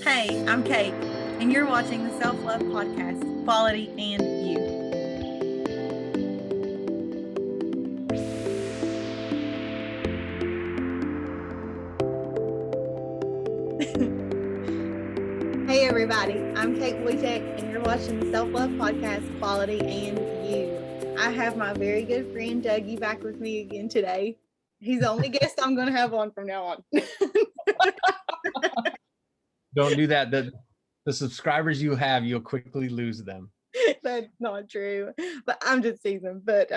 Hey, I'm Kate, and you're watching the Self-Love Podcast, Quality and You. Hey, everybody, I'm Kate, and you're watching the Self-Love Podcast, Quality and You. I have my very good friend Dougie back with me again today. He's the only guest I'm going to have on from now on. Don't do that. The subscribers you have, you'll quickly lose them. That's not true, but I'm just teasing. But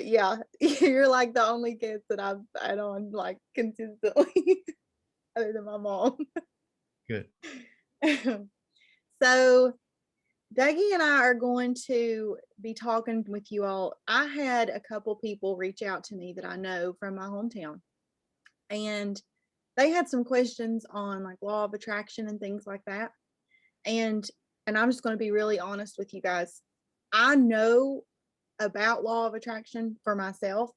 yeah, you're like the only kids that I've had on like consistently, other than my mom. Good. So Dougie and I are going to be talking with you all. I had a couple people reach out to me that I know from my hometown, and they had some questions on like law of attraction and things like that. And I'm just going to be really honest with you guys. I know about law of attraction for myself,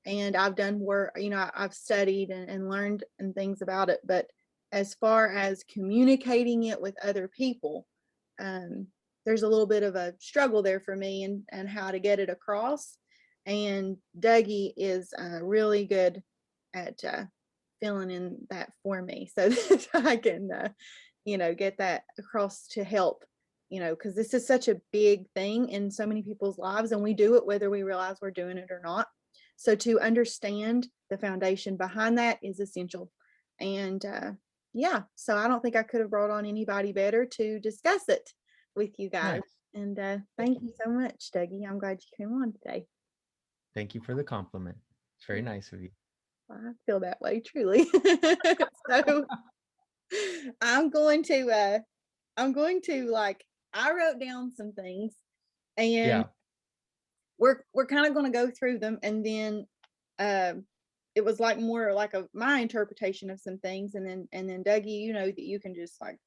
and I've done work, I've studied and learned and things about it. But as far as communicating it with other people, there's a little bit of a struggle there for me and how to get it across. And Dougie is really good at filling in that for me so that I can get that across to help, because this is such a big thing in so many people's lives, and we do it whether we realize we're doing it or not. So to understand the foundation behind that is essential. And yeah, so I don't think I could have brought on anybody better to discuss it with you guys. Nice. And thank you so much, Dougie. I'm glad you came on today. Thank you for the compliment. It's very nice of you. I feel that way, truly. So I'm going to I wrote down some things, and we're kind of going to go through them, and then it was like more like my interpretation of some things, and then Dougie, that you can just like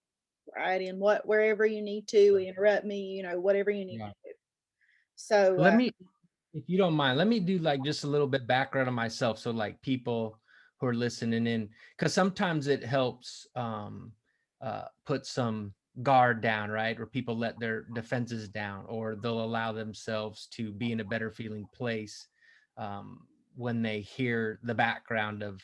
write in wherever you need to, interrupt me, whatever you need to do. So let me, if you don't mind, let me do like just a little bit background on myself, so like people who are listening in, because sometimes it helps put some guard down, right? Or people let their defenses down, or they'll allow themselves to be in a better feeling place when they hear the background of,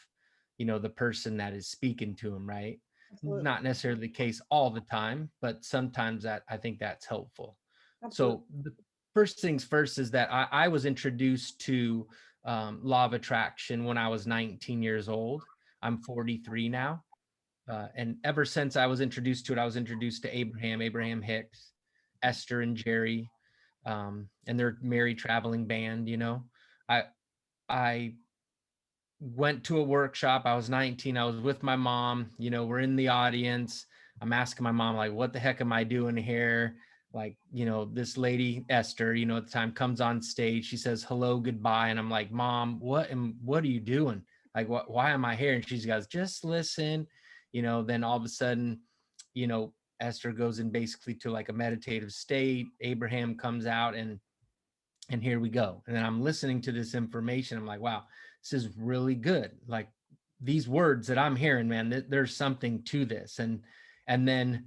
the person that is speaking to them, right? Absolutely. Not necessarily the case all the time, but sometimes I think that's helpful. Absolutely. So the first things first is that I was introduced to law of attraction when I was 19 years old. I'm 43 now. And ever since I was introduced to it, I was introduced to Abraham Hicks, Esther and Jerry, and their merry traveling band. I went to a workshop. I was 19. I was with my mom. We're in the audience. I'm asking my mom, like, what the heck am I doing here? Like, this lady, Esther, at the time comes on stage. She says, hello, goodbye. And I'm like, Mom, what are you doing? Like, why am I here? And she goes, just listen. Then all of a sudden, Esther goes in basically to like a meditative state. Abraham comes out, and here we go. And then I'm listening to this information. I'm like, wow, this is really good. Like these words that I'm hearing, man, there's something to this. And then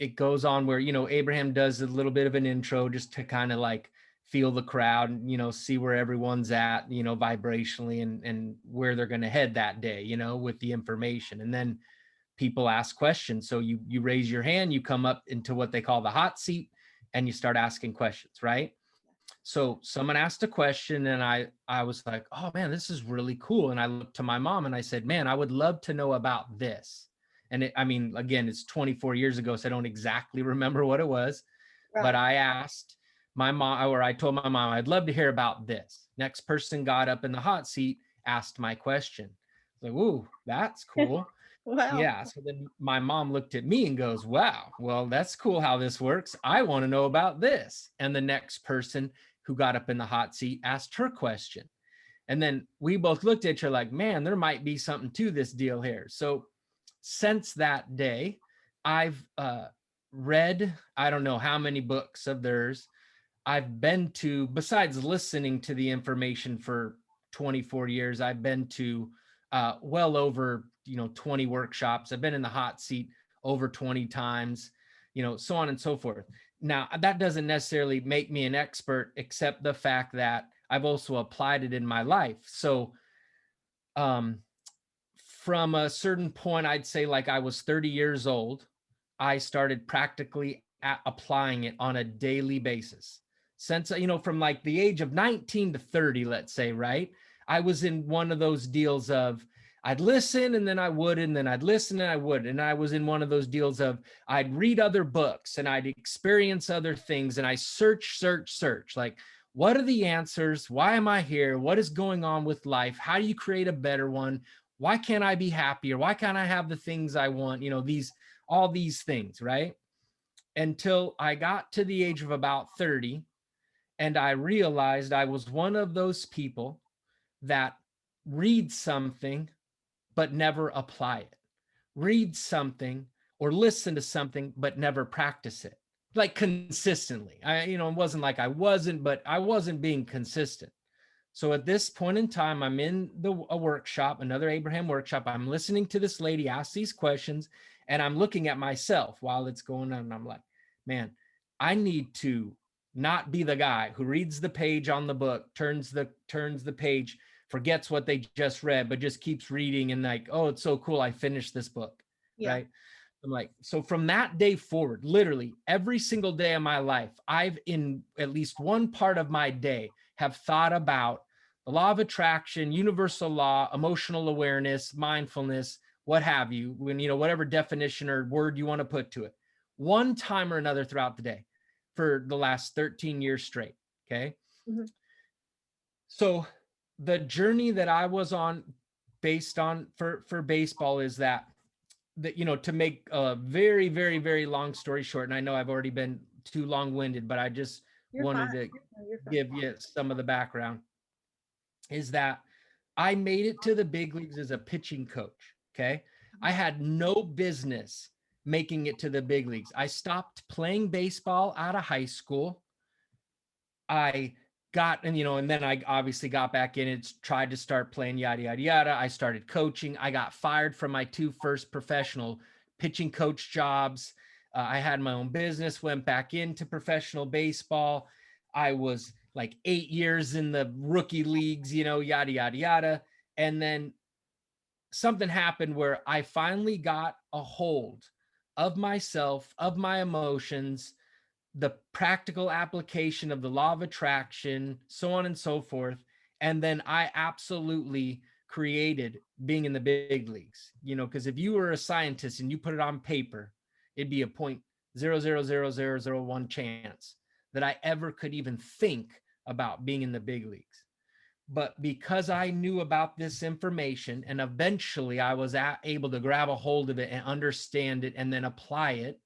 it goes on where, Abraham does a little bit of an intro just to kind of like feel the crowd, and, see where everyone's at, vibrationally and where they're going to head that day, with the information. And then people ask questions. So you raise your hand, you come up into what they call the hot seat, and you start asking questions, right? So someone asked a question, and I was like, oh man, this is really cool. And I looked to my mom and I said, man, I would love to know about this. And again, it's 24 years ago, so I don't exactly remember what it was, right. But I asked my mom, or I told my mom, I'd love to hear about this. Next person got up in the hot seat, asked my question. I was like, ooh, that's cool. Wow. Yeah. So then my mom looked at me and goes, wow, well, that's cool how this works. I want to know about this. And the next person who got up in the hot seat asked her question. And then we both looked at each other like, man, there might be something to this deal here. So since that day, I've read, I don't know how many books of theirs. I've been to, besides listening to the information for 24 years, I've been to well over 20 workshops. I've been in the hot seat over 20 times, so on and so forth. Now, that doesn't necessarily make me an expert, except the fact that I've also applied it in my life. So, from a certain point, I'd say like I was 30 years old, I started practically applying it on a daily basis. Since, from like the age of 19 to 30, let's say, right? I was in one of those deals of I'd listen and then I would, and then I'd listen and I would. And I was in one of those deals of I'd read other books and I'd experience other things and I search. Like, what are the answers? Why am I here? What is going on with life? How do you create a better one? Why can't I be happier? Why can't I have the things I want? All these things, right? Until I got to the age of about 30 and I realized I was one of those people that read something but never apply it. Read something or listen to something but never practice it, like consistently. It wasn't like I wasn't, but I wasn't being consistent. So at this point in time, I'm in a workshop, another Abraham workshop. I'm listening to this lady ask these questions, and I'm looking at myself while it's going on. And I'm like, man, I need to not be the guy who reads the page on the book, turns the page, forgets what they just read, but just keeps reading and like, oh, it's so cool, I finished this book, Yeah. right? I'm like, so from that day forward, literally every single day of my life, I've in at least one part of my day have thought about the law of attraction, universal law, emotional awareness, mindfulness, what have you, whatever definition or word you want to put to it, one time or another throughout the day for the last 13 years straight. Okay. Mm-hmm. So the journey that I was on based on for baseball is that to make a very, very, very long story short, and I know I've already been too long-winded, but I just You're fine. wanted to No, you're fine. give you some of the background, is that I made it to the big leagues as a pitching coach. Okay. I had no business making it to the big leagues. I stopped playing baseball out of high school. I got, and then I obviously got back in it, tried to start playing, yada, yada, yada. I started coaching. I got fired from my 2 first professional pitching coach jobs. I had my own business, went back into professional baseball. I was like 8 years in the rookie leagues, yada, yada, yada. And then something happened where I finally got a hold of myself, of my emotions, the practical application of the law of attraction, so on and so forth. And then I absolutely created being in the big leagues, because if you were a scientist and you put it on paper, it'd be a 0.0000001 chance that I ever could even think about being in the big leagues. But because I knew about this information and eventually I was able to grab a hold of it and understand it and then apply it,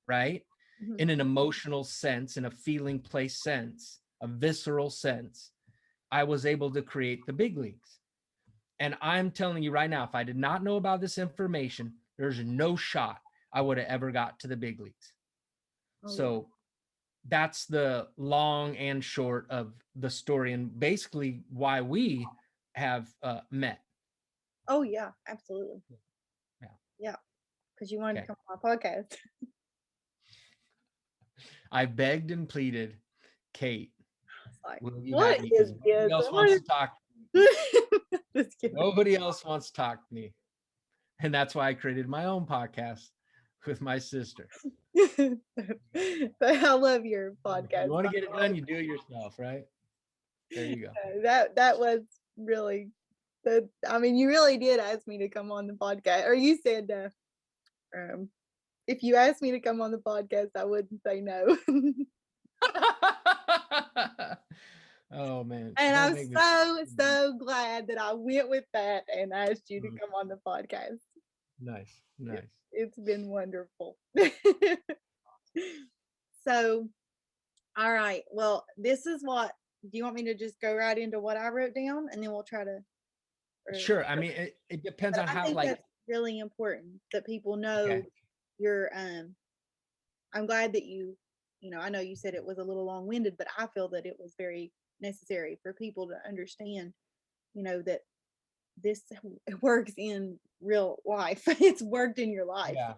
right? Mm-hmm. In an emotional sense, in a feeling place sense, a visceral sense, I was able to create the big leagues. And I'm telling you right now, if I did not know about this information, there's no shot I would have ever got to the big leagues. Oh, So that's the long and short of the story, and basically why we have met. oh yeah, absolutely. Yeah. Yeah, because you wanted Okay. to come on my podcast. I begged and pleaded, Kate, It's like, will you what have me? is Because nobody this? else wants to talk. Just kidding. Nobody else wants to talk to me. And that's why I created my own podcast with my sister. But I love your podcast. You want By to get it the way. done, you do it yourself, right? There you go. That was really the. I mean, you really did ask me to come on the podcast, or you said if you asked me to come on the podcast, I wouldn't say no. Oh man. And Don't I'm make me. so glad that I went with that and asked you to come on the podcast. Nice. Nice. It's been wonderful. So, all right. Well, this is what. Do you want me to just go right into what I wrote down, and then we'll try to? Sure. I mean, it depends But on I how, think like, that's really important that people know okay. your. I'm glad that I know you said it was a little long-winded, but I feel that it was very necessary for people to understand, that this works in real life. It's worked in your life. Yeah.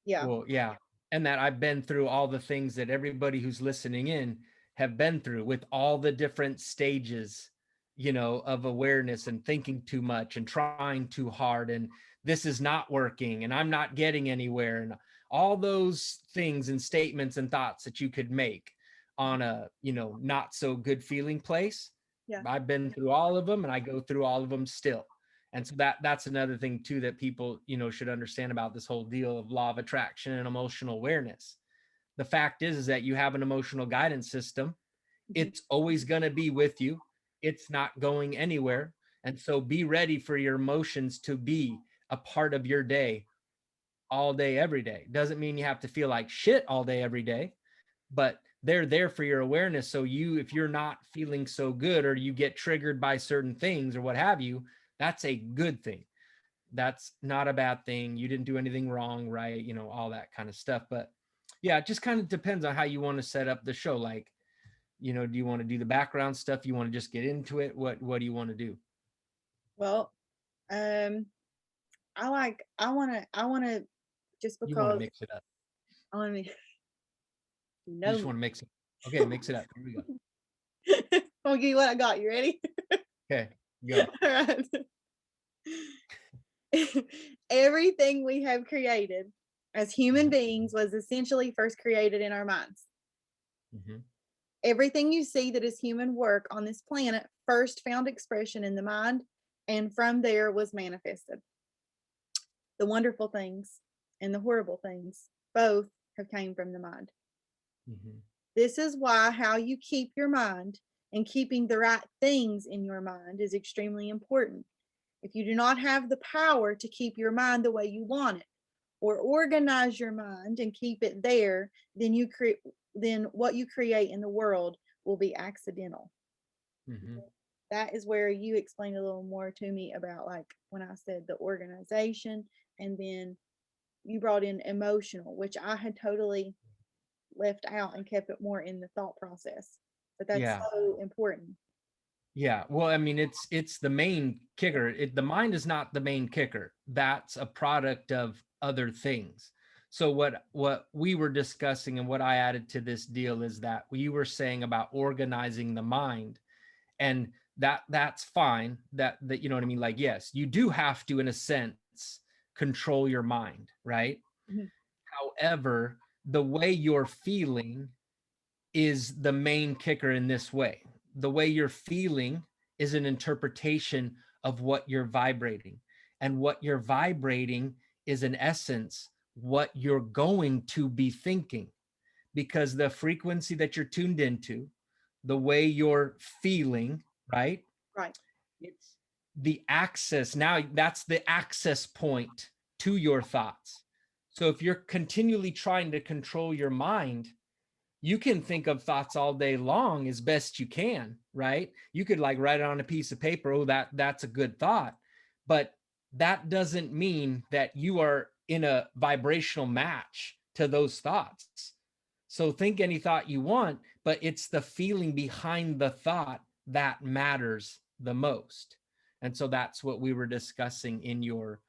Yeah. Well, yeah. And that I've been through all the things that everybody who's listening in have been through with all the different stages, of awareness and thinking too much and trying too hard. And this is not working and I'm not getting anywhere. And all those things and statements and thoughts that you could make on a, not so good feeling place. Yeah. I've been through all of them and I go through all of them still. And so that's another thing too that people should understand about this whole deal of law of attraction and emotional awareness. The fact is that you have an emotional guidance system. Mhm. It's always going to be with you. It's not going anywhere. And so be ready for your emotions to be a part of your day all day every day. Doesn't mean you have to feel like shit all day every day, but they're there for your awareness. So if you're not feeling so good or you get triggered by certain things or what have you, that's a good thing. That's not a bad thing. You didn't do anything wrong, right? All that kind of stuff. But yeah, it just kind of depends on how you want to set up the show. Like, do you want to do the background stuff? You want to just get into it? What do you want to do? Well, um, I wanna just You want to because mix it up. I wanna You know just me. want to mix it. Okay, mix it up. Here we go. I'll give you what I got. You ready? Okay, go. All right. Everything we have created as human beings was essentially first created in our minds. Mm-hmm. Everything you see that is human work on this planet first found expression in the mind and from there was manifested. The wonderful things and the horrible things both have came from the mind. Mm-hmm. This is why how you keep your mind and keeping the right things in your mind is extremely important. If you do not have the power to keep your mind the way you want it or organize your mind and keep it there, then what you create in the world will be accidental. Mm-hmm. That is where you explained a little more to me about like when I said the organization, and then you brought in emotional, which I had totally left out and kept it more in the thought process. But that's Yeah. so important. Yeah, well, I mean, it's the main kicker. The mind is not the main kicker. That's a product of other things. So what we were discussing and what I added to this deal is that we were saying about organizing the mind, and that's fine. That you know what I mean. Like, yes, you do have to, in a sense, control your mind, right? Mhm. However, the way you're feeling is the main kicker in this way. The way you're feeling is an interpretation of what you're vibrating. And what you're vibrating is, in essence, what you're going to be thinking. Because the frequency that you're tuned into, the way you're feeling, right? Right. It's the access. Now, that's the access point to your thoughts. So if you're continually trying to control your mind, you can think of thoughts all day long as best you can, right? You could like write it on a piece of paper. Oh, that's a good thought. But that doesn't mean that you are in a vibrational match to those thoughts. So think any thought you want, but it's the feeling behind the thought that matters the most. And so that's what we were discussing in your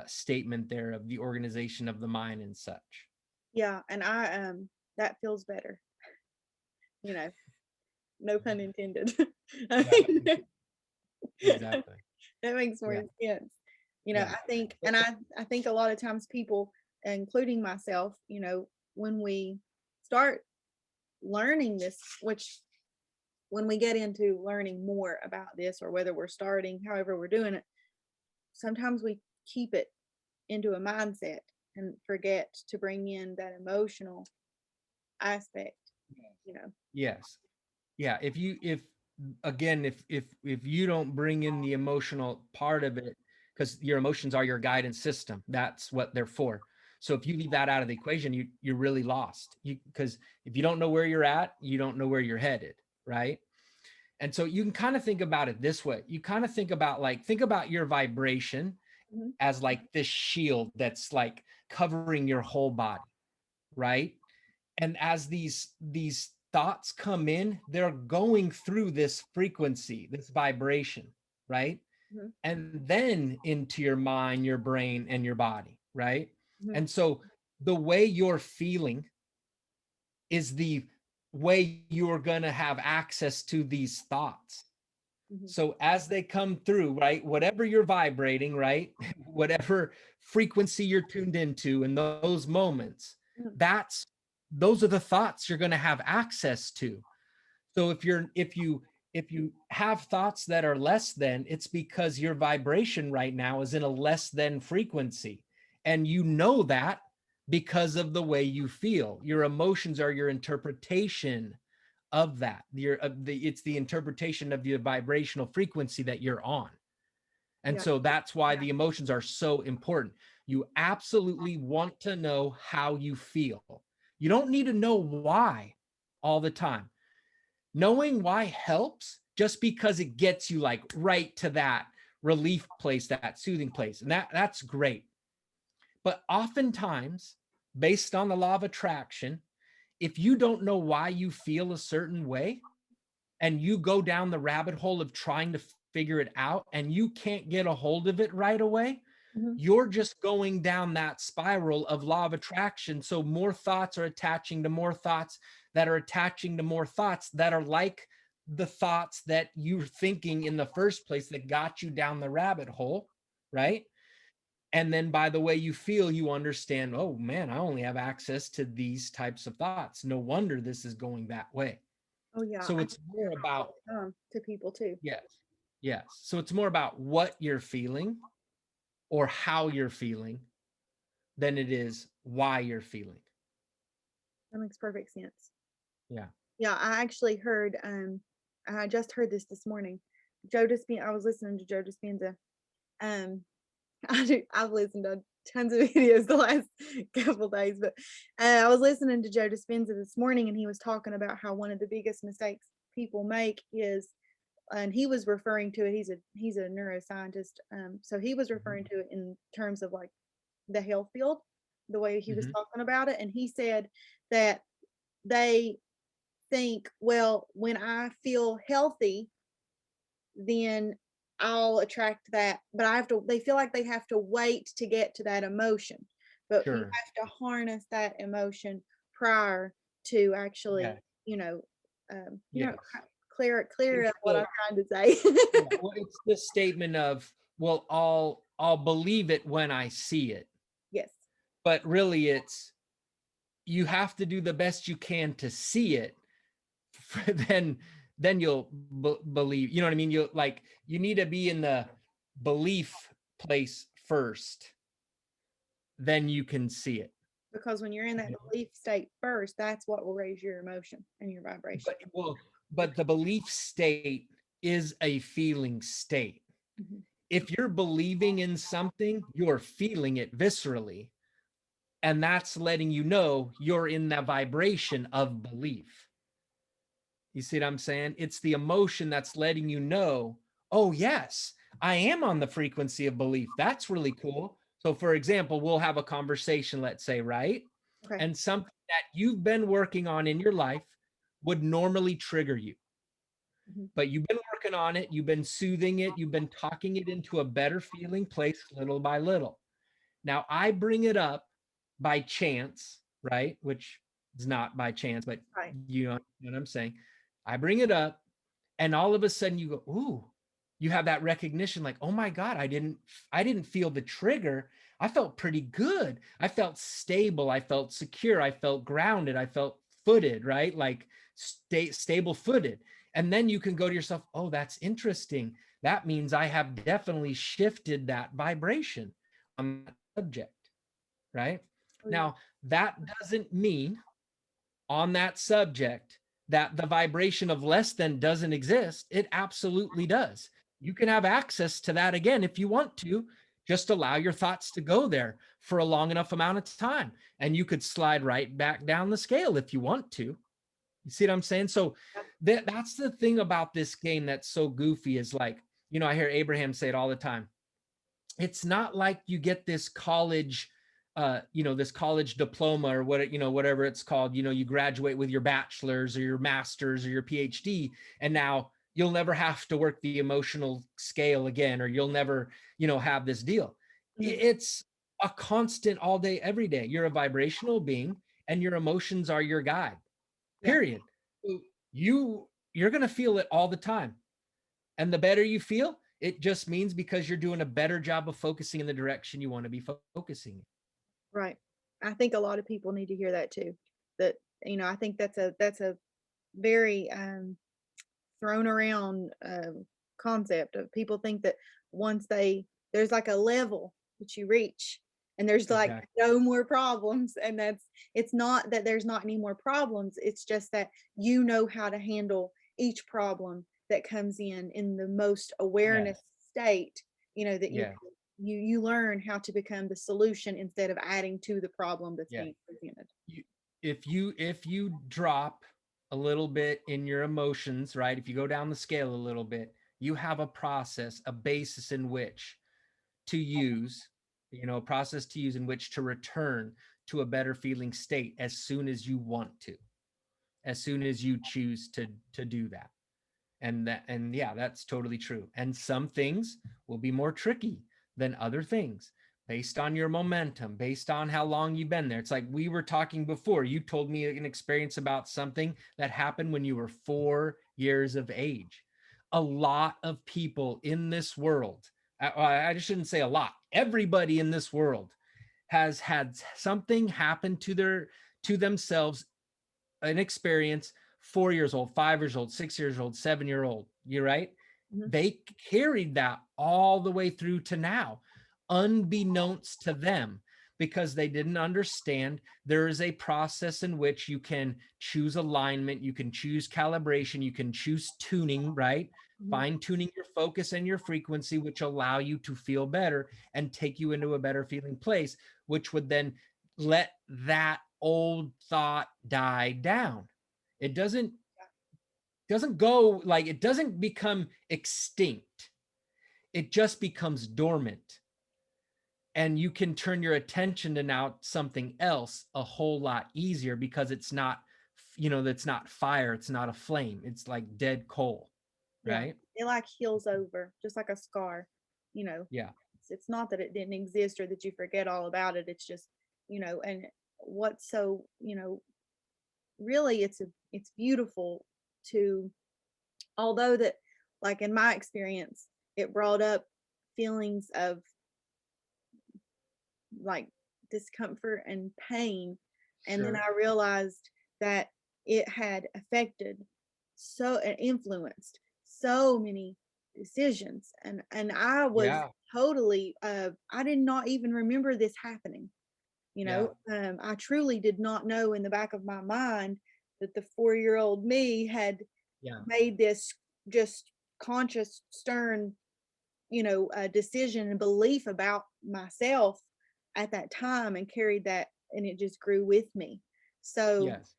statement there of the organization of the mind and such. Yeah. And that feels better, you know, no pun intended. I Yeah, mean, exactly. that makes more Yeah, sense. yeah. I think, But and I think a lot of times people, including myself, when we start learning this, which when we get into learning more about this, or whether we're starting, however we're doing it, sometimes we keep it into a mindset and forget to bring in that emotional aspect, you know. yes, yeah. If again, if you don't bring in the emotional part of it, because your emotions are your guidance system, that's what they're for. So if you leave that out of the equation, you're really lost. Because if you don't know where you're at, you don't know where you're headed, right? And so you can kind of think about it this way. You kind of think about your vibration Mhm. as like this shield that's like covering your whole body, right? And as these thoughts come in, they're going through this frequency, this vibration, right? Mhm. And then into your mind, your brain, and your body, right? Mhm. And so the way you're feeling is the way you're going to have access to these thoughts. Mhm. So as they come through, right, whatever you're vibrating, right, whatever frequency you're tuned into in those moments, Mhm. that's those are the thoughts you're going to have access to. So if you have thoughts that are less than, it's because your vibration right now is in a less than frequency. And you know that because of the way you feel. Your emotions are your interpretation of that. It's the interpretation of your vibrational frequency that you're on. And Yeah. so that's why the emotions are so important. You absolutely want to know how you feel. You don't need to know why all the time. Knowing why helps just because it gets you like right to that relief place, that soothing place. And that's great. But oftentimes, based on the law of attraction, if you don't know why you feel a certain way and you go down the rabbit hole of trying to figure it out and you can't get a hold of it right away, Mhm. you're just going down that spiral of law of attraction. So more thoughts are attaching to more thoughts that are attaching to more thoughts that are like the thoughts that you're thinking in the first place that got you down the rabbit hole, right? And then by the way you feel, you understand, oh man, I only have access to these types of thoughts. No wonder this is going that way. Oh yeah, So I it's do more that all about, the time to people too. yes, yes. So it's more about what you're feeling or how you're feeling than it is why you're feeling. That makes perfect sense. Yeah. Yeah, I actually heard, I just heard this morning. Joe Dispenza, I was listening to Joe Dispenza. Um, I've listened to tons of videos the last couple days, but I was listening to Joe Dispenza this morning, and he was talking about how one of the biggest mistakes people make is, and he was referring to it. He's a neuroscientist, so he was Mhm. referring to it in terms of like the health field, the way he was Mhm. talking about it, and he said that they think, well, when I feel healthy, then I'll attract that. But they feel like they have to wait to get to that emotion. But you Sure. have to harness that emotion prior to Yeah. actually, you know, Yes. clear It's up what I'm the trying to say. yeah, well, it's the statement of, well, I'll believe it when I see it. Yes. But really it's you have to do the best you can to see it. then you'll believe, you know what I mean? You like you need to be in the belief place first, then you can see it. Because when you're in that belief state first, that's what will raise your emotion and your vibration. But the belief state is a feeling state. Mhm. If you're believing in something, you're feeling it viscerally. And that's letting you know you're in that vibration of belief. You see what I'm saying? It's the emotion that's letting you know, oh, yes, I am on the frequency of belief. That's really cool. So, for example, we'll have a conversation, let's say, right? Okay. And something that you've been working on in your life would normally trigger you, Mhm. but you've been working on it, you've been soothing it, you've been talking it into a better feeling place little by little. Now, I bring it up by chance, right? Which is not by chance, but Right. you know what I'm saying. I bring it up, and all of a sudden you go, ooh, you have that recognition like, oh my God, I didn't feel the trigger. I felt pretty good. I felt stable. I felt secure. I felt grounded. I felt footed, right? Like stable footed. And then you can go to yourself, oh, that's interesting. That means I have definitely shifted that vibration on that subject, right? Oh yeah. Now, that doesn't mean on that subject that the vibration of less than doesn't exist. It absolutely does. You can have access to that again if you want to. Just allow your thoughts to go there for a long enough amount of time, and you could slide right back down the scale if you want to. You see what I'm saying? So that's the thing about this game that's so goofy is like, I hear Abraham say it all the time. It's not like you get this college this college diploma or whatever it's called, you graduate with your bachelor's or your master's or your PhD, and now you'll never have to work the emotional scale again, or you'll never have this deal. Mhm. It's a constant all day, every day. You're a vibrational being, and your emotions are your guide, Yeah. period. So you're going to feel it all the time. And the better you feel, it just means because you're doing a better job of focusing in the direction you want to be focusing. Right. I think a lot of people need to hear that too. That, I think that's a very thrown around concept of people think that once there's like a level that you reach and there's like Exactly. no more problems, and it's not that there's not any more problems, it's just that you know how to handle each problem that comes in the most awareness Yes. state, that Yeah. you learn how to become the solution instead of adding to the problem that's Yeah. being presented. You, if you drop a little bit in your emotions, right? If you go down the scale a little bit, you have a process, a basis in which to use, a process to use in which to return to a better feeling state as soon as you want to, as soon as you choose to do that. And yeah, that's totally true. And some things will be more tricky than other things based on your momentum, based on how long you've been there. It's like we were talking before. You told me an experience about something that happened when you were 4 years of age. A lot of people in this world, I just shouldn't say a lot, everybody in this world has had something happen to themselves, an experience, 4 years old, 5 years old, 6 years old, 7 year old. You're right. Mhm. They carried that all the way through to now, unbeknownst to them, because they didn't understand there is a process in which you can choose alignment, you can choose calibration, you can choose tuning, right? Mhm. Fine tuning your focus and your frequency, which allow you to feel better and take you into a better feeling place, which would then let that old thought die down. It doesn't go like, it doesn't become extinct. It just becomes dormant. And you can turn your attention to now something else a whole lot easier because it's not, that's not fire, it's not a flame, it's like dead coal, Yeah, right? it like heals over, just like a scar. You know, Yeah. it's not that it didn't exist or that you forget all about it. It's just, and what's so, really it's beautiful to, although that, like in my experience, it brought up feelings of like discomfort and pain. And then Sure. I realized that it had affected so and influenced so many decisions. And I was Yeah. totally I did not even remember this happening. Yeah. I truly did not know in the back of my mind that the 4-year-old me had Yeah. made this just conscious, stern, decision and belief about myself at that time, and carried that, and it just grew with me. So, Yes.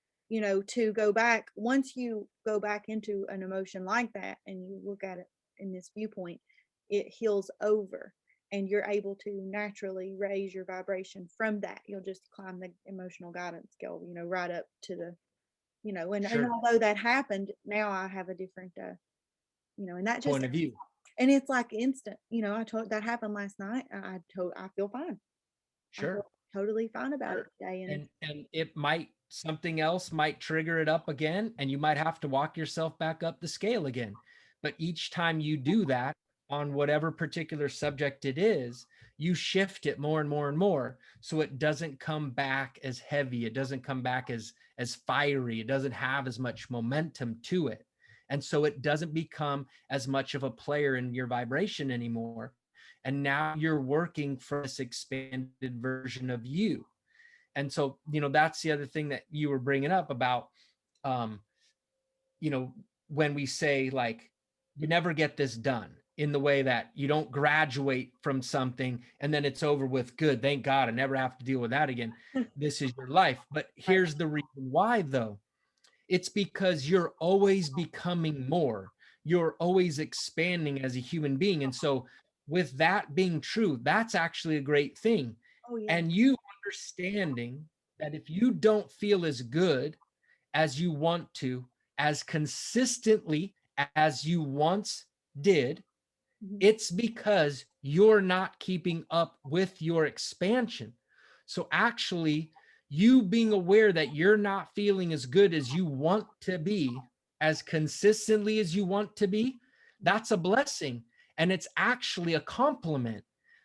to go back, once you go back into an emotion like that and you look at it in this viewpoint, it heals over, and you're able to naturally raise your vibration from that. You'll just climb the emotional guidance scale, right up to the, and Sure. although that happened, now I have a different, and that just, Point of view. and it's like instant. I told that happened last night. I feel fine. I feel Sure. totally fine about it Sure. today, and it's, And it might, something else might trigger it up again, and you might have to walk yourself back up the scale again. But each time you do that on whatever particular subject it is, you shift it more and more and more, so it doesn't come back as heavy, it doesn't come back as fiery, it doesn't have as much momentum to it. And so it doesn't become as much of a player in your vibration anymore. And now you're working for this expanded version of you. And so, that's the other thing that you were bringing up about, um, you know, when we say like, you never get this done, in the way that you don't graduate from something and then it's over with. Good. Thank God I never have to deal with that again. This is your life. But right. here's the reason why, though. It's because you're always becoming more. You're always expanding as a human being. And so, with that being true, that's actually a great thing. Oh yeah. And you understanding that if you don't feel as good as you want to, as consistently as you once did, Mhm. It's because you're not keeping up with your expansion. So actually, you being aware that you're not feeling as good as you want to be, as consistently as you want to be, that's a blessing. And it's actually a compliment,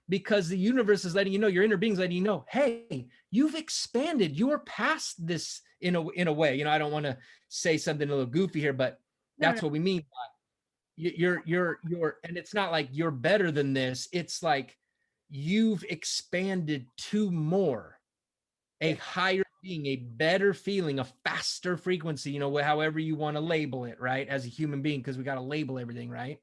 because the universe is letting you know, your inner being is letting you know, hey, you've expanded. You're past this in a way. I don't want to say something a little goofy here, but No, no, that's what we mean. You're and it's not like you're better than this. It's like you've expanded to more, a yeah, higher being, a better feeling, a faster frequency, however you want to label it, right? As a human being, because we got to label everything, right?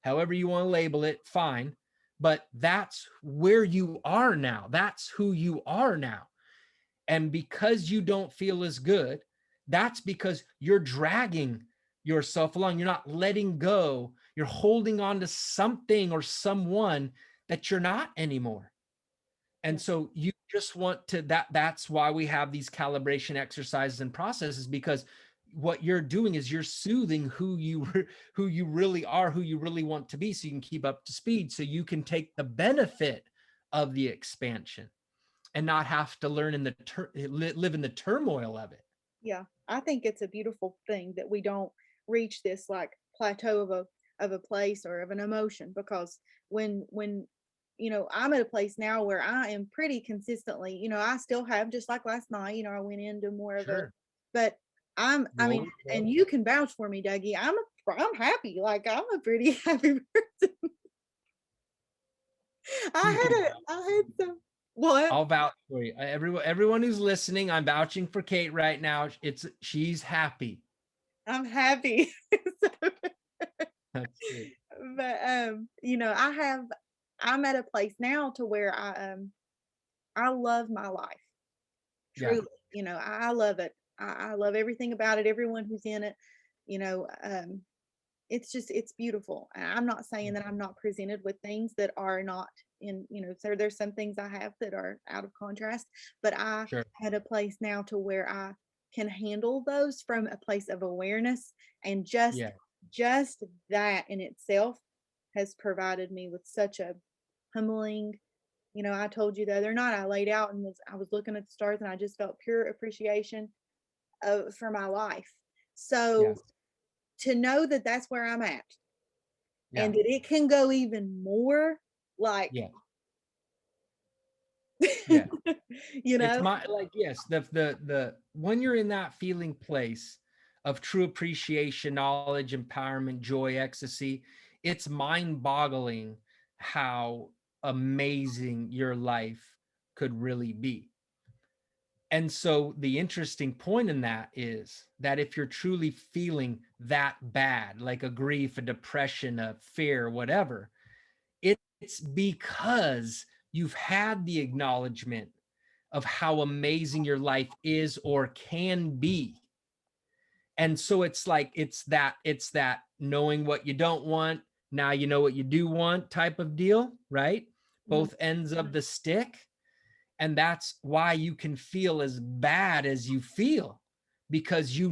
However you want to label it, fine. But that's where you are now. That's who you are now. And because you don't feel as good, that's because you're dragging yourself along. You're not letting go. You're holding on to something or someone that you're not anymore. yeah, And so you just want to, that's why we have these calibration exercises and processes, because what you're doing is you're soothing who you really are, who you really want to be, so you can keep up to speed, so you can take the benefit of the expansion and not have to learn live in the turmoil of it. yeah. I think it's a beautiful thing that we don't reach this like plateau of a place or of an emotion, because when I'm at a place now where I am pretty consistently, I still have, just like last night, I went into more of a, Sure. but I You mean, overflow. and you can vouch for me, Dougie. I'm happy. Like, I'm a pretty happy person. You can I had some what? I'll vouch for you. Everyone who's listening, I'm vouching for Kate right now. She's happy. I'm happy. So, That's good. but I'm at a place now to where I love my life. Yeah, Truly. I love it. I love everything about it, everyone who's in it. You know, it's beautiful. I'm not saying that I'm not presented with things that are not in, so there's some things I have that are out of contrast, but I sure. had a place now to where I can handle those from a place of awareness, and Yeah, just that in itself has provided me with such a humbling. I told you the other night I laid out and I was looking at the stars, and I just felt pure appreciation for my life. So yes, to know that that's where I'm at, yeah, and that it can go even more, like, yeah, yeah. you It's know? my like yes, the when you're in that feeling place of true appreciation, knowledge, empowerment, joy, ecstasy, it's mind-boggling how amazing your life could really be. And so the interesting point in that is that if you're truly feeling that bad, like a grief, a depression, a fear, whatever, it's because you've had the acknowledgement of how amazing your life is or can be. And so it's like it's that knowing what you don't want, now you know what you do want type of deal, right? Mhm. Both ends of the stick. And that's why you can feel as bad as you feel, because you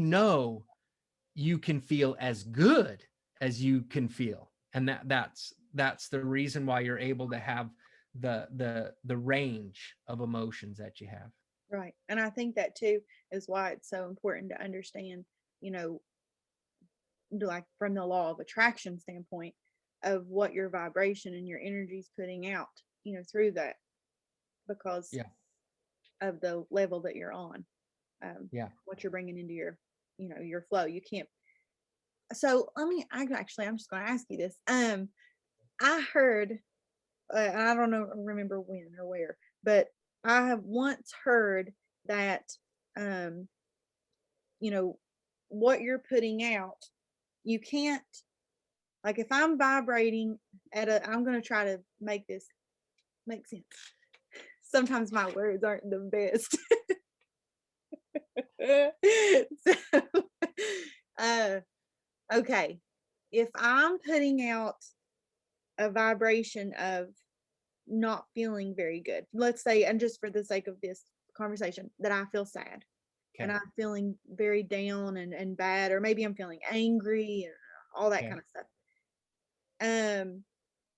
can feel as good as you can feel. And that's the reason why you're able to have the range of emotions that you have. Right. And I think that too is why it's so important to understand, you know, like from the law of attraction standpoint, of what your vibration and your energy is putting out, through that, because Yeah. of the level that you're on, Yeah. what you're bringing into your flow. You can't. So I'm just going to ask you this. I heard, I don't know, remember when or where, but I have once heard that, um, you know, what you're putting out, you can't, like, if I'm vibrating I'm going to try to make this make sense. Sometimes my words aren't the best. So, uh, okay. If I'm putting out a vibration of not feeling very good, let's say, and just for the sake of this conversation, that I feel sad and Okay. I'm feeling very down and bad, or maybe I'm feeling angry and all that Okay. kind of stuff. Um,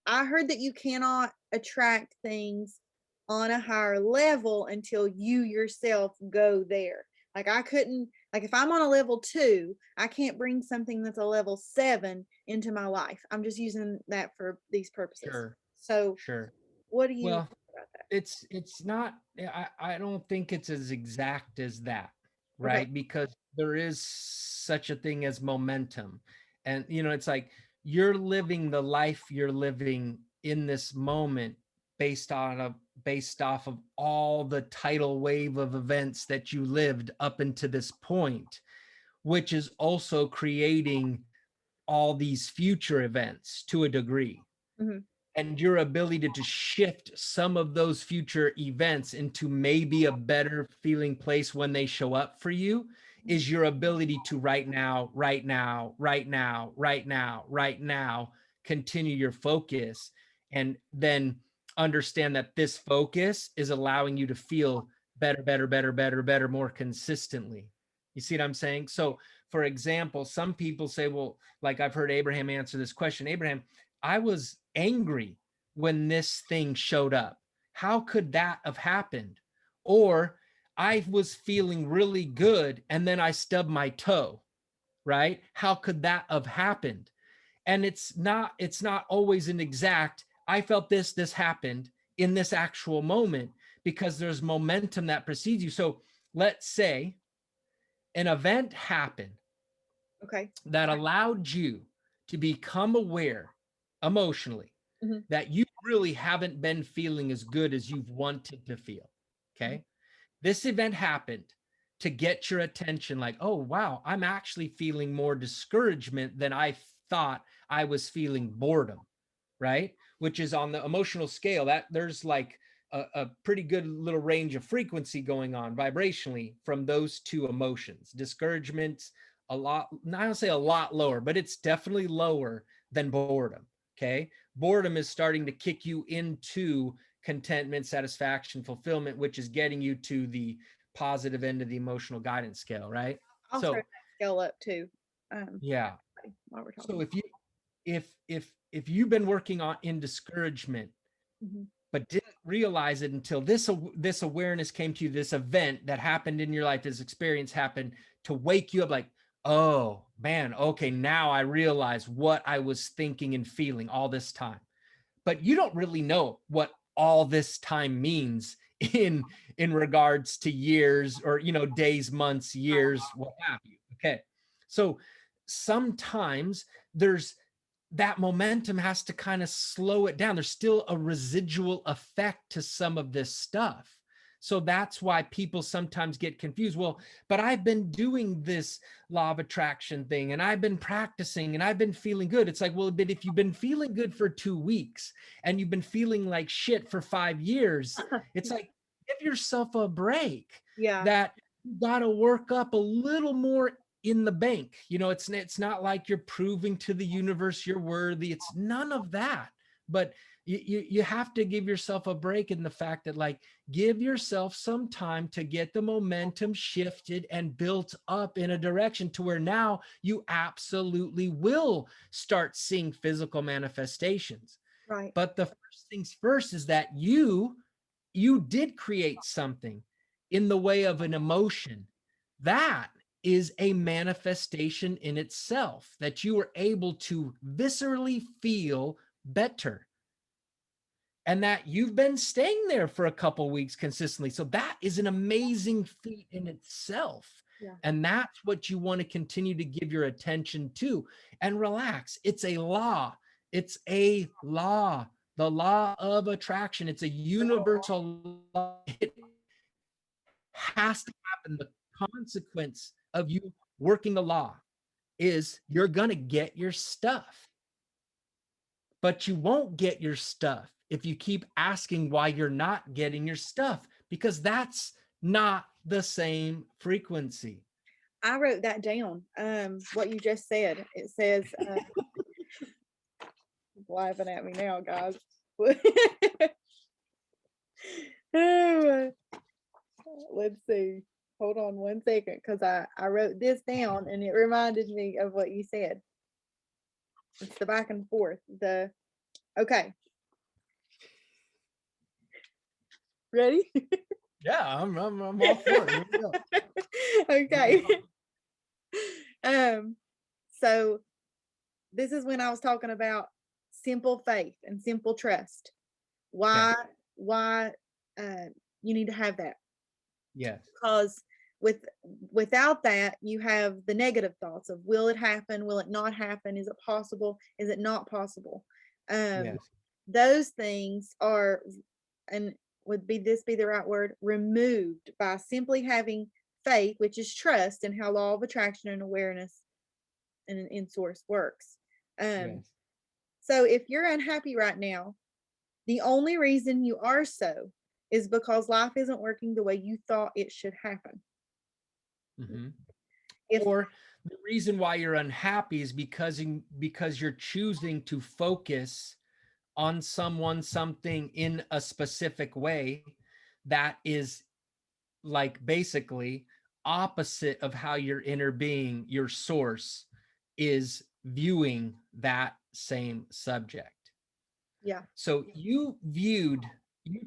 I heard that you cannot attract things on a higher level until you yourself go there. Like I couldn't, like if I'm on a level 2, I can't bring something that's a level 7 into my life. I'm just using that for these purposes. Sure, So sure. what do you Well, think about that? it's not, I don't think it's as exact as that, Okay. right? Because there is such a thing as momentum. And it's like you're living the life you're living in this moment based on a based off of all the tidal wave of events that you lived up into this point, which is also creating all these future events to a degree. Hmm. And your ability to shift some of those future events into maybe a better feeling place when they show up for you is your ability to right now, right now, right now, right now, right now, continue your focus, and then understand that this focus is allowing you to feel better, better, better, better, better, more consistently. You see what I'm saying? So, for example, some people say, well, like I've heard Abraham answer this question. Abraham, I was angry when this thing showed up. How could that have happened? Or I was feeling really good and then I stubbed my toe, right? How could that have happened? And it's not always an exact, I felt this happened in this actual moment, because there's momentum that precedes you. So let's say an event happened Okay. that allowed you to become aware emotionally Hmm. that you really haven't been feeling as good as you've wanted to feel. Okay. This event happened to get your attention, like, oh, wow, I'm actually feeling more discouragement than I thought I was feeling boredom, right? Which is on the emotional scale that there's like a pretty good little range of frequency going on vibrationally from those two emotions. Discouragement's a lot, I don't say a lot lower, but it's definitely lower than boredom. Okay. Boredom is starting to kick you into contentment, satisfaction, fulfillment, which is getting you to the positive end of the emotional guidance scale, right? I'll turn So, that scale up too. Um, yeah. while we're So talking. if you've been working on in discouragement Hmm. but didn't realize it until this awareness came to you, this event that happened in your life, this experience happened to wake you up, like, oh man, okay, now I realize what I was thinking and feeling all this time. But you don't really know what all this time means in regards to years, or days, months, years, what have you. Okay. So sometimes there's that momentum has to kind of slow it down. There's still a residual effect to some of this stuff. So that's why people sometimes get confused. Well, but I've been doing this law of attraction thing and I've been practicing and I've been feeling good. It's like, well, but if you've been feeling good for 2 weeks and you've been feeling like shit for 5 years, it's like, give yourself a break. Yeah. That you got to work up a little more in the bank. It's not like you're proving to the universe you're worthy. It's none of that. But you have to give yourself a break in the fact that, like, give yourself some time to get the momentum shifted and built up in a direction to where now you absolutely will start seeing physical manifestations. Right. But the first things first is that you did create something in the way of an emotion. That is a manifestation in itself, that you were able to viscerally feel better, and that you've been staying there for a couple weeks consistently. So that is an amazing feat in itself. Yeah. And that's what you want to continue to give your attention to, and relax. It's a law. It's a law. The law of attraction. It's a universal law. It has to happen. The consequence of you working the law is you're going to get your stuff, but you won't get your stuff if you keep asking why you're not getting your stuff, because that's not the same frequency. I wrote that down. What you just said. It says, laughing at me now, guys. Let's see. Hold on 1 second, because I wrote this down and it reminded me of what you said. It's the back and forth. The Okay. Ready? Yeah, I'm all for it. Here we go. Okay. Um, so this is when I was talking about simple faith and simple trust. Okay. Why uh you need to have that. Yes. Because without that, you have the negative thoughts of will it happen? Will it not happen? Is it possible? Is it not possible? Um, Yes. those things are, and would be this be the right word, removed by simply having faith, which is trust in how law of attraction and awareness and in source works. Um, Yes. so if you're unhappy right now, the only reason you are so is because life isn't working the way you thought it should happen. Mm-hmm. If Or the reason why you're unhappy is because you're choosing to focus on someone, something in a specific way that is like basically opposite of how your inner being, your source, is viewing that same subject. yeah, So you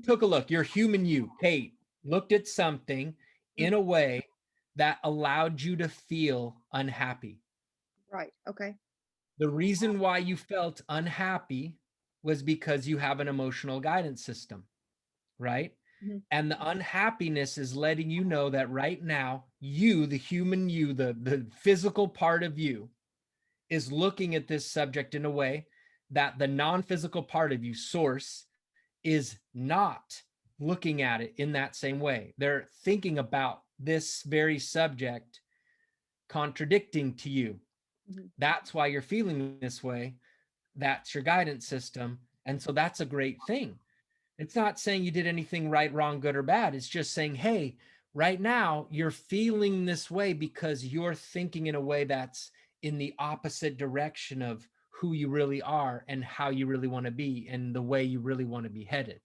took a look, your human you, Kate, looked at something mm, in a way that allowed you to feel unhappy. right, okay, The reason why you felt unhappy was because you have an emotional guidance system, right? mhm, And the unhappiness is letting you know that right now, you, the human you, the physical part of you, is looking at this subject in a way that the non-physical part of you, source, is not looking at it in that same way. They're thinking about this very subject contradicting to you. mhm, That's why you're feeling this way. That's your guidance system. And so that's a great thing. It's not saying you did anything right, wrong, good, or bad. It's just saying, hey, right now you're feeling this way because you're thinking in a way that's in the opposite direction of who you really are and how you really want to be and the way you really want to be headed.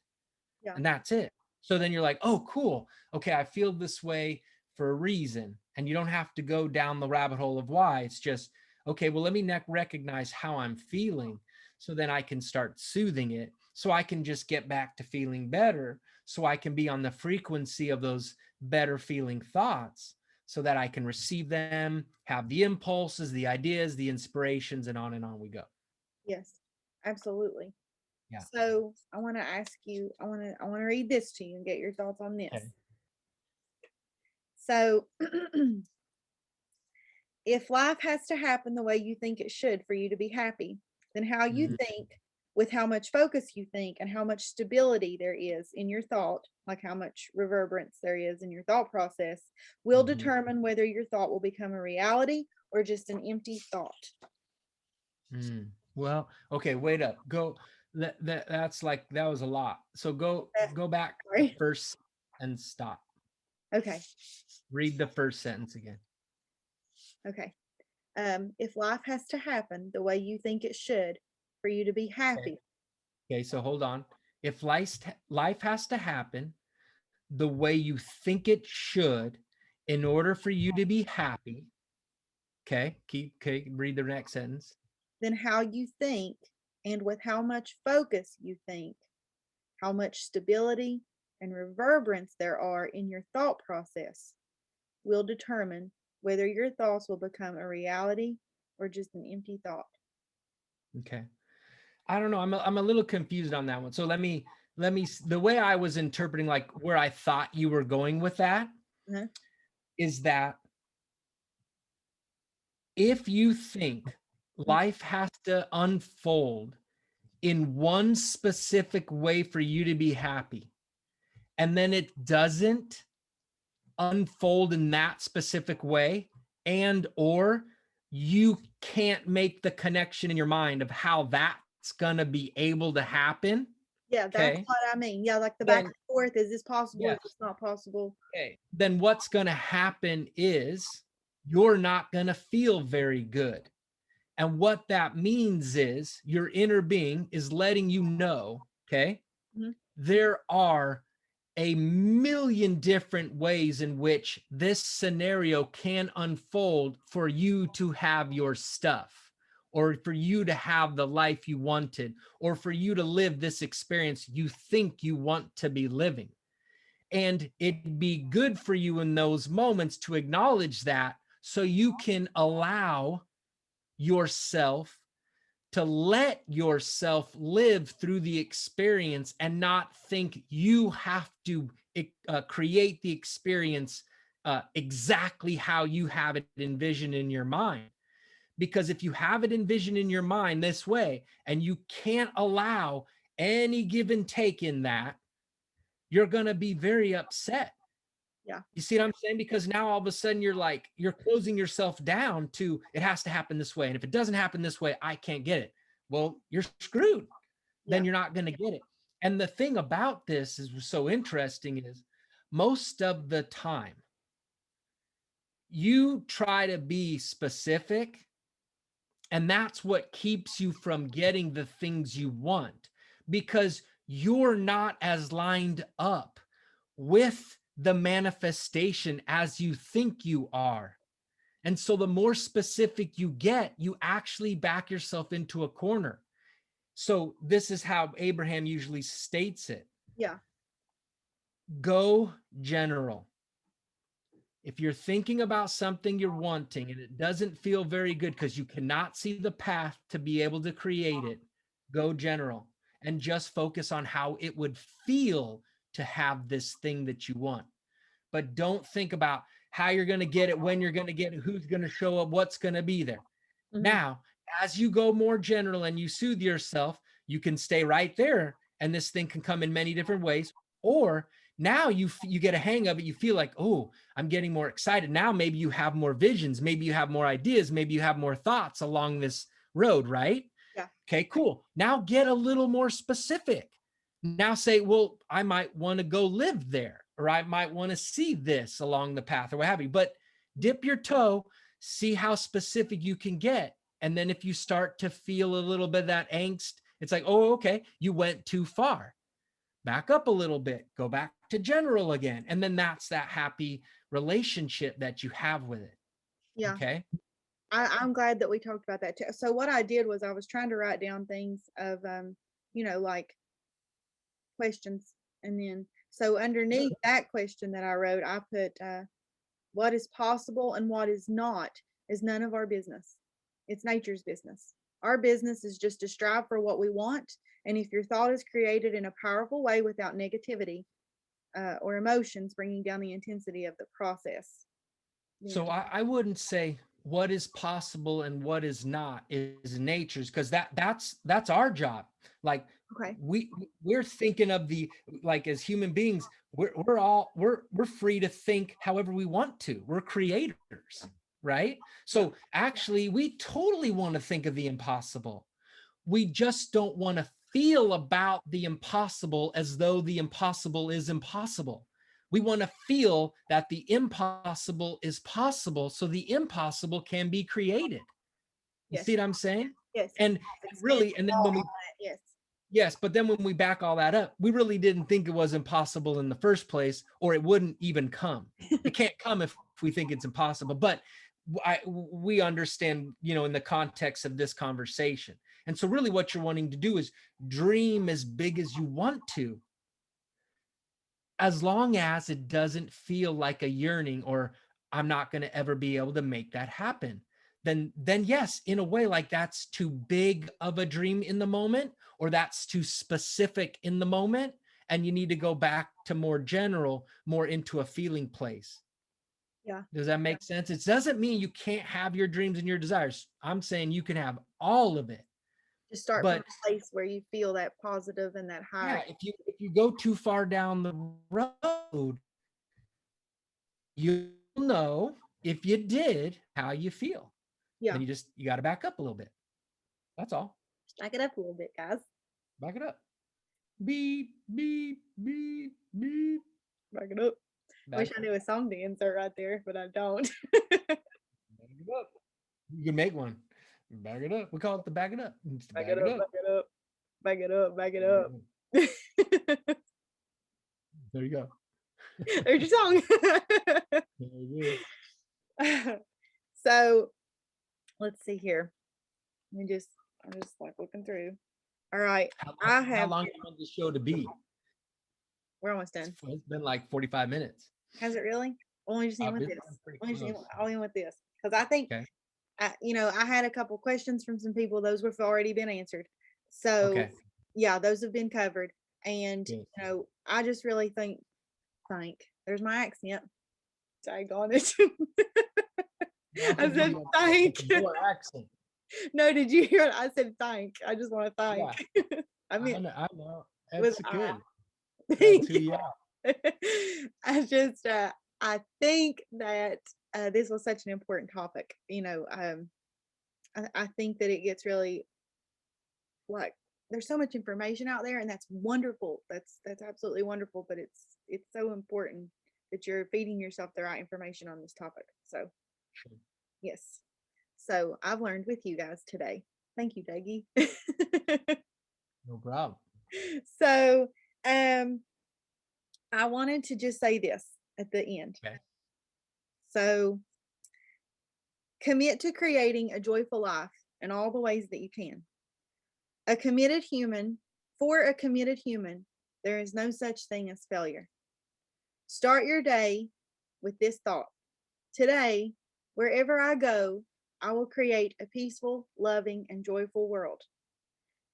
yeah, And that's it. So then you're like, oh, cool. Okay, I feel this way for a reason. And you don't have to go down the rabbit hole of why. It's just, okay, well, let me recognize how I'm feeling so then I can start soothing it. So I can just get back to feeling better. So I can be on the frequency of those better feeling thoughts so that I can receive them, have the impulses, the ideas, the inspirations, and on we go. yes, absolutely. Yeah. So I want to ask you, I want to read this to you and get your thoughts on this. Okay. So if life has to happen the way you think it should for you to be happy, then how you Mhm. think, with how much focus you think, and how much stability there is in your thought, like how much reverberance there is in your thought process, will Mhm. determine whether your thought will become a reality or just an empty thought. Well, okay, wait up. Go that's like that was a lot. So go back to the Sorry. first and stop. Okay. Read the first sentence again. Okay. If life has to happen the way you think it should for you to be Okay. happy, Okay, so hold on. If life has to happen the way you think it should in order for you to be happy, okay? Okay, read the next sentence. then how you think and with how much focus you think, how much stability and reverberance there are in your thought process will determine whether your thoughts will become a reality or just an empty thought. Okay. I don't know. I'm a little confused on that one. So let me the way I was interpreting like where I thought you were going with that Uh-huh. is that if you think life has to unfold in one specific way for you to be happy, and then it doesn't unfold in that specific way, and or you can't make the connection in your mind of how that's going to be able to happen, Yeah, that's okay, what I mean. Yeah, like the back then and forth. Is this possible? Is yes, this not possible? okay, then what's going to happen is you're not going to feel very good. And what that means is your inner being is letting you know, okay, Mhm. there are a million different ways in which this scenario can unfold for you to have your stuff. or for you to have the life you wanted, or for you to live this experience you think you want to be living. And it'd be good for you in those moments to acknowledge that, so you can allow yourself to let yourself live through the experience and not think you have to create the experience exactly how you have it envisioned in your mind. Because if you have it envisioned in your mind this way and you can't allow any give and take in that, you're going to be very upset. Yeah. You see what I'm saying? Because now all of a sudden you're closing yourself down to, it has to happen this way. And if it doesn't happen this way, I can't get it. Well, you're screwed. Then Yeah. you're not going to get it. And the thing about this is so interesting is most of the time you try to be specific, and that's what keeps you from getting the things you want, because you're not as lined up with the manifestation as you think you are. And so the more specific you get, you actually back yourself into a corner. So this is how Abraham usually states it. Yeah. Go general. If you're thinking about something you're wanting and it doesn't feel very good because you cannot see the path to be able to create it, go general and just focus on how it would feel to have this thing that you want. But don't think about how you're going to get it, when you're going to get it, who's going to show up, what's going to be there. Mhm. Now, as you go more general and you soothe yourself, you can stay right there and this thing can come in many different ways. Or now you get a hang of it, you feel like, oh, I'm getting more excited. Now maybe you have more visions, maybe you have more ideas, maybe you have more thoughts along this road, right? Yeah. Okay, cool. Now get a little more specific. Now say, well, I might want to go live there, or I might want to see this along the path, or what have you. But dip your toe, see how specific you can get. And then if you start to feel a little bit of that angst, it's like, oh, okay, you went too far. Back up a little bit, go back to general again. And then that's that happy relationship that you have with it. Yeah. Okay. I'm glad that we talked about that too. So what I did was I was trying to write down things of like questions, and then so underneath that question that I wrote, I put what is possible and what is not is none of our business. It's nature's business. Our business is just to strive for what we want, and if your thought is created in a powerful way without negativity or emotions bringing down the intensity of the process. So Yeah. I wouldn't say what is possible and what is not is nature's, because that's our job. Like Okay. we're thinking of the, like as human beings, we're free to think however we want to. We're creators, right? Yeah. So actually we totally want to think of the impossible. We just don't want to feel about the impossible as though the impossible is impossible. We want to feel that the impossible is possible so the impossible can be created. You Yes. see what I'm saying? Yes. And Expand really, and then all when we, on that. Yes. yes, but then when we back all that up, we really didn't think it was impossible in the first place, or it wouldn't even come. It can't come if we think it's impossible. But we understand, in the context of this conversation. And so really what you're wanting to do is dream as big as you want to, as long as it doesn't feel like a yearning or I'm not going to ever be able to make that happen. Then yes, in a way, like that's too big of a dream in the moment, or that's too specific in the moment, and you need to go back to more general, more into a feeling place. Yeah. Does that make sense? It doesn't mean you can't have your dreams and your desires. I'm saying you can have all of it. Just start from But a place where you feel that positive and that yeah, high. if you go too far down the road, you'll know if you did how you feel. Yeah. Then you got to back up a little bit. That's all. Stack it up a little bit, guys. Back it up. Beep, beep, beep, beep. Back it up. I Back wish I knew a song to insert right there, but I don't. it up. You can make one. Back it up. We call it the back it up. Back Back it it up, up. back it up, back it up, back it Back up. There you go. There's your song. There you go. So let's see here. I'm just like looking through. All right. How long, I how have, long do you want this show to be? we're almost done. It's been like 45 minutes. Has it really? Well, we just end with It's this. been pretty We just close. I'll end with this because I think, Okay. I had a couple questions from some people. Those have already been answered. So Okay. yeah, those have been covered. And Good. I just really think there's my accent. Tag on it. I I think said you thank. have more accent. No, did you hear it? I said thank. I just want to thank. Yeah, I mean, I know. with That's I. good. That's Thank who you. you are. I just I think that this was such an important topic. I think that it gets really, like, there's so much information out there, and that's wonderful. That's absolutely wonderful. But it's so important that you're feeding yourself the right information on this topic. So Sure. yes. So I've learned with you guys today. Thank you, Dougie. No problem. So um I wanted to just say this at the end. Okay. So commit to creating a joyful life in all the ways that you can. A committed human, for a committed human, there is no such thing as failure. Start your day with this thought. Today, wherever I go, I will create a peaceful, loving, and joyful world.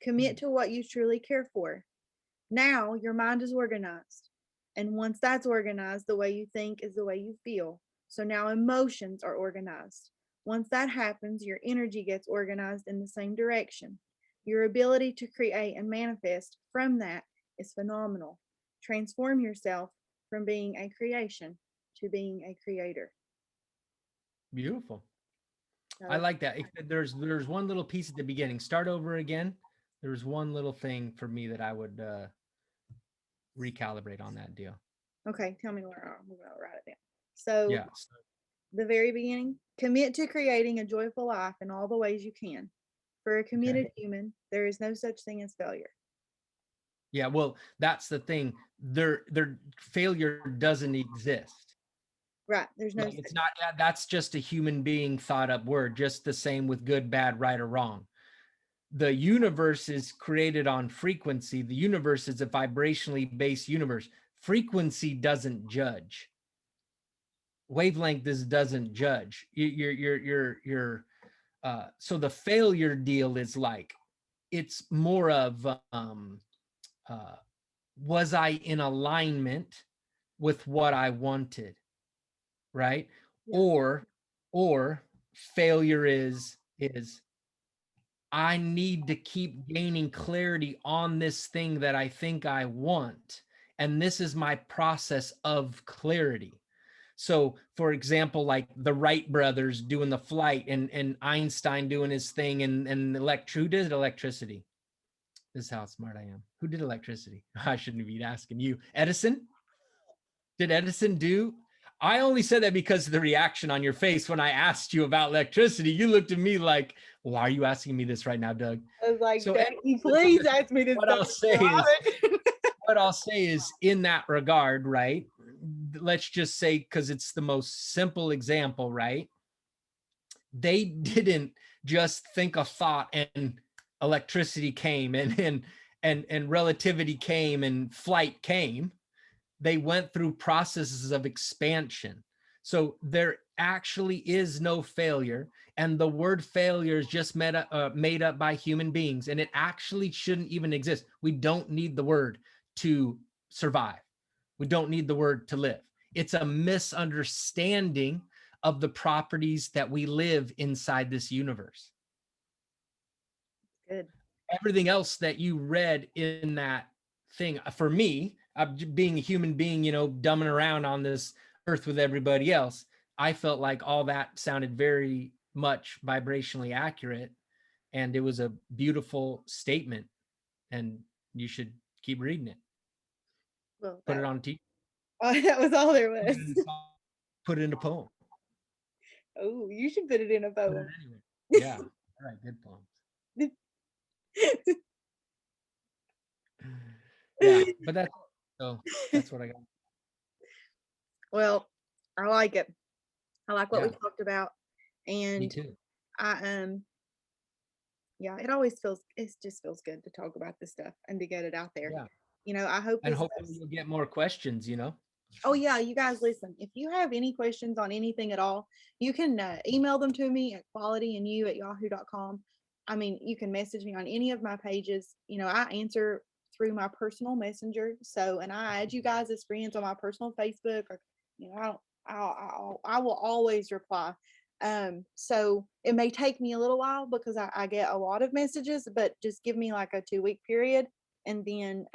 Commit to what you truly care for. Now your mind is organized. And once that's organized, the way you think is the way you feel. So now emotions are organized. Once that happens, your energy gets organized in the same direction. Your ability to create and manifest from that is phenomenal. Transform yourself from being a creation to being a creator. Beautiful. I So, like that. Except there's one little piece at the beginning. Start over again. There's one little thing for me that I would recalibrate on that deal. okay, tell me where I'm going to write it down. So, Yeah. the very beginning, commit to creating a joyful life in all the ways you can. For a Okay. committed human, there is no such thing as failure. Yeah. Well, that's the thing. Their failure doesn't exist. Right. There's no Like such. it's not that's just a human being thought up word, just the same with good, bad, right, or wrong. The universe is created on frequency. The universe is a vibrationally based universe. Frequency doesn't judge. Wavelength doesn't judge. So the failure deal is like it's more of uh, was I in alignment with what I wanted, right? Yeah. Or or failure is I need to keep gaining clarity on this thing that I think I want. And this is my process of clarity. So, for example, like the Wright brothers doing the flight and Einstein doing his thing and who did electricity? This is how smart I am. Who did electricity? I shouldn't be asking you. Edison? Did Edison do? I only said that because of the reaction on your face when I asked you about electricity. You looked at me like, why are you asking me this right now, Doug? I was like, So Daddy, please ask me this what stuff. I'll say is, in that regard, right? Let's just say, because it's the most simple example, right? They didn't just think a thought and electricity came and relativity came and flight came. They went through processes of expansion. So there actually is no failure. And the word failure is just made up by human beings. And it actually shouldn't even exist. We don't need the word to survive. We don't need the word to live. It's a misunderstanding of the properties that we live inside this universe. Good. Everything else that you read in that thing, for me, being a human being, dumbing around on this earth with everybody else, I felt like all that sounded very much vibrationally accurate. And it was a beautiful statement. And you should keep reading it. Well, Put it on t that was all there put was. it in a song, put it in a poem. Oh, you should put it in a Put it poem. anywhere. Yeah. All right. Good poems. Yeah. But that's what I got. Well, I like it. I like what we Yeah. talked about, Me and too. I Yeah, it just feels good to talk about this stuff and to get it out there. Yeah. I hope And this hopefully helps. you'll get more questions, Oh yeah, you guys listen. If you have any questions on anything at all, you can email them to me at qualityandyou@yahoo.com. I mean, you can message me on any of my pages. I answer through my personal messenger. So, and I add you guys as friends on my personal Facebook. Or, I will always reply. So it may take me a little while because I get a lot of messages, but just give me like a 2 week period, and then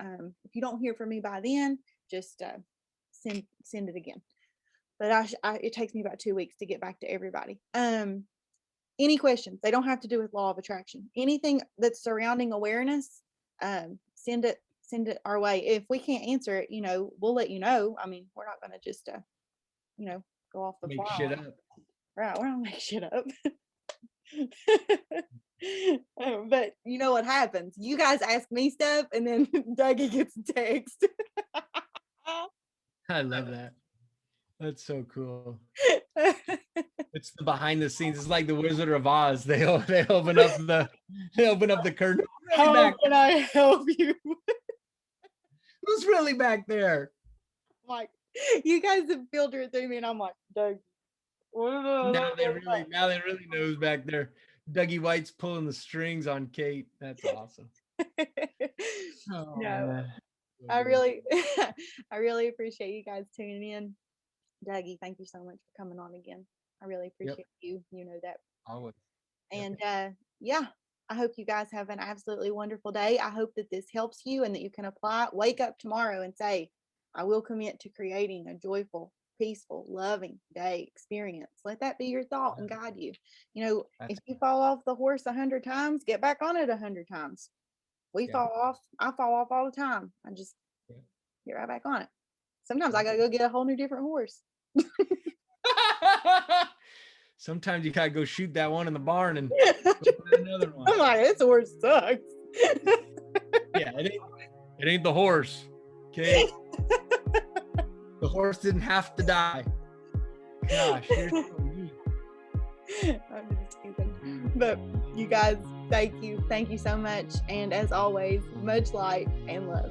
if you don't hear from me by then, just send it again. But it takes me about 2 weeks to get back to everybody. Any questions? They don't have to do with law of attraction. Anything that's surrounding awareness, send it our way. If we can't answer it, we'll let you know. I mean, we're not going to just go off the make fly. shit up. Right? We're not gonna make shit up. But you know what happens? You guys ask me stuff, and then Dougie gets a text. I love that. That's so cool. It's the behind the scenes. It's like the Wizard of Oz. They open up the curtain. Who's really How back can I help you? Who's really back there? Like, you guys have filtered through me, and I'm like, Doug. Now they really know who's back there. Dougie White's pulling the strings on Kate. That's awesome. Oh, No, man. So I good. really, I really appreciate you guys tuning in. Dougie, thank you so much for coming on again. I really Yep. appreciate you. You know that. Always. And yeah, I hope you guys have an absolutely wonderful day. I hope that this helps you and that you can apply it. Wake up tomorrow and say, I will commit to creating a joyful, peaceful, loving day experience. Let that be your thought and guide you. If That's you fall off the horse 100 times, get back on it 100 times. We yeah. fall off. I fall off all the time. I just Yeah. get right back on it. Sometimes I gotta go get a whole new different horse. Sometimes you gotta go shoot that one in the barn and go find another one. I'm like, this horse sucks. Yeah, it ain't the horse. Okay. The horse didn't have to die. Gosh, you're so mean. I'm just kidding. But you guys, thank you. Thank you so much. And as always, much light and love.